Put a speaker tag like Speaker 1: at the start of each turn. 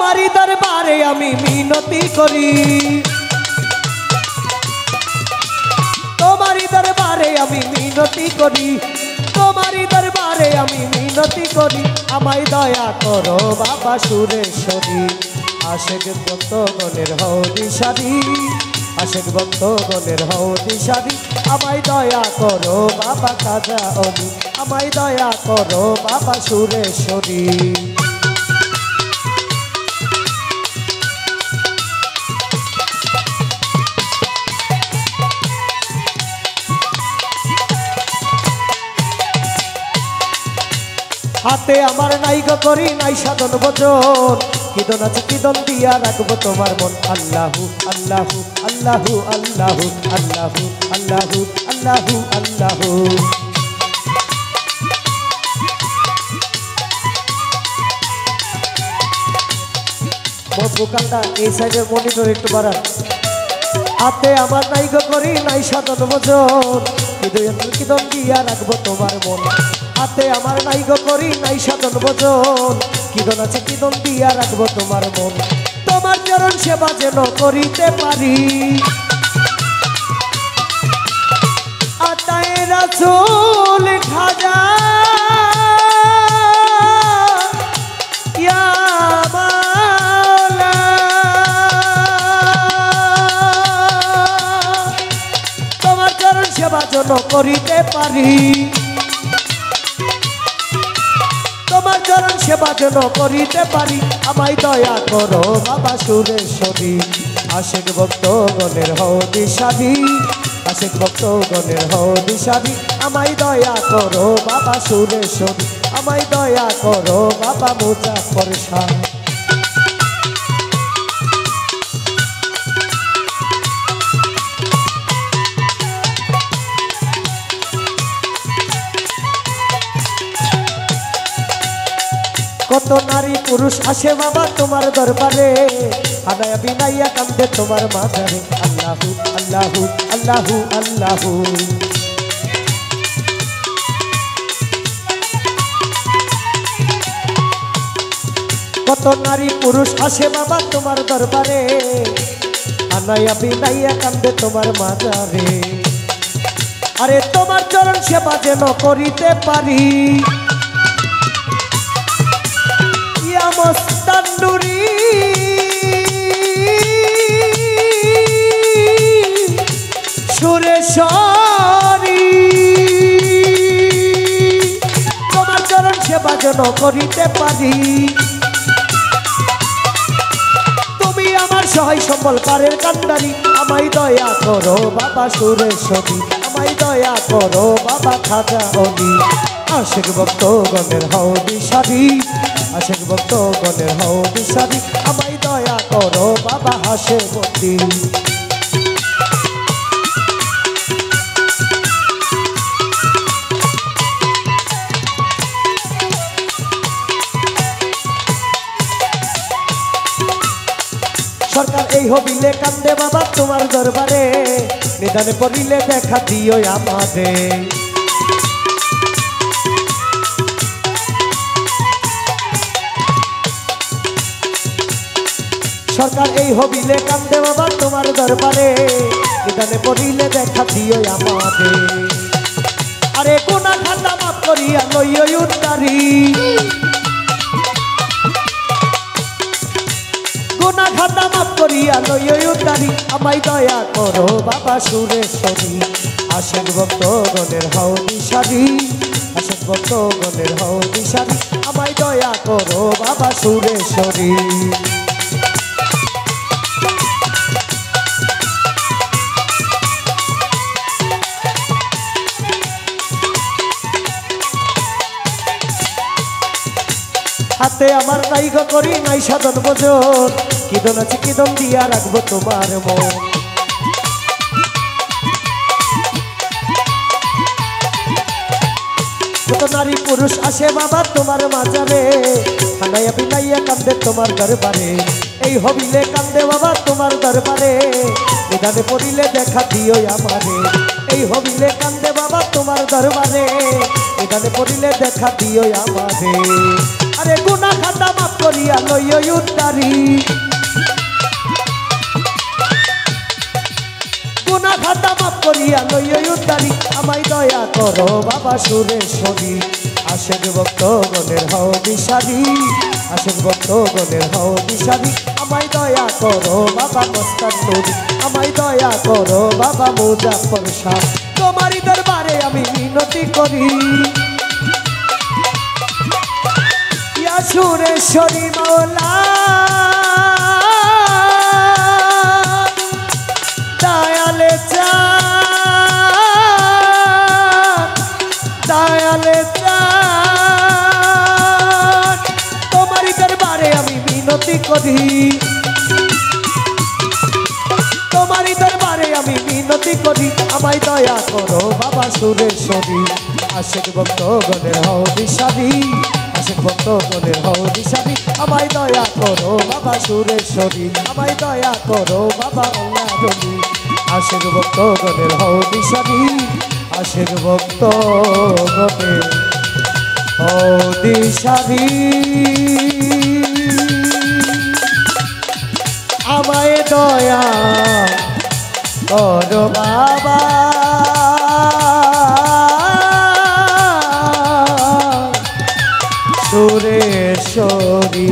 Speaker 1: তোমারই দরবারে আমি মিনতি করি, তোমারই দরবারে আমি মিনতি করি, তোমারই দরবারে আমি মিনতি করি। আমায় দয়া করো বাবা সুরেশ্বরী, আশেক ভক্তগণের হও দিশারি, আশেক ভক্তগণের হও দিশারি। আমায় দয়া করো বাবা খাজা অলি, আমায় দয়া করো বাবা সুরেশ্বরী। হাতে আমার নাই গো করি নাই সাধন বচন, কিদন আছে কিদন দিয়া রাখবো তোমার মন। আল্লাহু আল্লাহু আল্লাহু আল্লাহু আল্লাহু আল্লাহু আল্লাহু আল্লাহু। বোকালটা এই সাইডের মনিটর একটু বাড়ান। হাতে আমার নাই গো করি নাই সাধন বচন, কিদন দিয়া রাখবো তোমার মন। হাতে আমার নাই গো করি নাই সাধন বচন, কিদন আছে কিদন দিয়া রাখবো তোমার মন। তোমার চরণ সেবা যেন করিতে পারি, আতায়ে রাসূল খাজা ইয়া মাওলা। তোমার চরণ সেবা যেন করিতে পারি, তোমার চরণ সেবা যেন করিতে পারি। আমায় দয়া করো বাবা সুরেশ্বরী, আশেক ভক্তগণের হও দিশারি, আশেক ভক্তগণের হও দিশারি। আমায় দয়া করো বাবা সুরেশ্বরী, আমায় দয়া করো বাবা মুজাফফর শাহ। কত নারী পুরুষ আসে বাবা তোমার দরবারে, আনায়া বিনাইয়া কান্দে তোমার মাঝারে। আল্লাহু আল্লাহু আল্লাহু আল্লাহু। কত নারী পুরুষ আসে বাবা তোমার দরবারে, আনায়া বিনাইয়া কান্দে তোমার মাঝারে। আরে তোমার চরণ সেবা যেন করিতে পারি, মস্তান নুরি সুরেশ্বরী। তোমার চরণ সেবা যেন করিতে পারি, তুমি আমার সহায় সম্বল পারের কান্ডারি। আমায় দয়া করো বাবা সুরেশ্বরী, আমায় দয়া করো বাবা খাজা অলি। আশেক ভক্তগণের হও দিশারি, আশেক ভক্তগণের হও দিশারি। আমায় দয়া করো বাবা হাশেমতি। সরকার এই হবিলে কান্দে বাবা তোমার দরবারে, নিদানে পড়িলে দেখা দিও আমাদের। সরকার এই হবিলে কান্দে বাবা তোমার দরবারে, নিদানে পড়িলে দেখা দিও আমাদের। আরে গুনাহ খাতা মাফ করিয়া লইও উদ্ধারি, গুনাহ খাতা মাফ করিয়া লইও উদ্ধারি। আমায় দয়া করো বাবা সুরেশ্বরী, আশেক ভক্তগণের হও দিশারি, আশেক ভক্তগণের হও দিশারি। আমায় দয়া করো বাবা সুরেশ্বরী। হাতে আমার নাই গো করি নাই সাধন বচন, কিদন আছে কিদন দিয়া রাখবো তোমার মন। কত নারী পুরুষ আসে বাবা তোমার মাজারে, হানাইয়া বিনাইয়া কান্দে তোমার দরবারে। এই হবিলে কান্দে বাবা তোমার দরবারে, নিদানে পড়িলে দেখা দিও আমারে। এই হবিলে কান্দে বাবা তোমার দরবারে, নিদানে পড়িলে দেখা দিও আমারে। আরে গুনাহ খাতা মাফ করিয়া লইও উদ্ধারি গুনাহ খাতা মাফ করিয়া লইও উদ্ধারি আমায় দয়া করো বাবা সুরেশ্বরী আশেক ভক্তগণের হও দিশারি আশেক ভক্তগণের হও দিশারি আমায় দয়া করো বাবা মস্তান নুরি আমায় দয়া করো বাবা মুজাফফর শাহ তোমারই দরবারে আমি মিনতি করি ইয়া সুরেশ্বরী মাওলা দয়ালে চাঁদ দয়ালে চাঁদ তোমারই দরবারে আমি মিনতি করি তোমারই দরবারে আমি মিনতি করি আমায় দয়া করো বাবা সুরেশ্বরী আশেক ভক্তগণের হও দিশারি আশেক ভক্তগণের হও দিশারি আমায় দয়া করো বাবা সুরেশ্বরী আমায় দয়া করো বাবা অনারণী আশেক ভক্তগণের হও দিশারি আশেক ভক্তগণের হও দিশারি আমায় দয়া করো বাবা সুরেশ্বরী।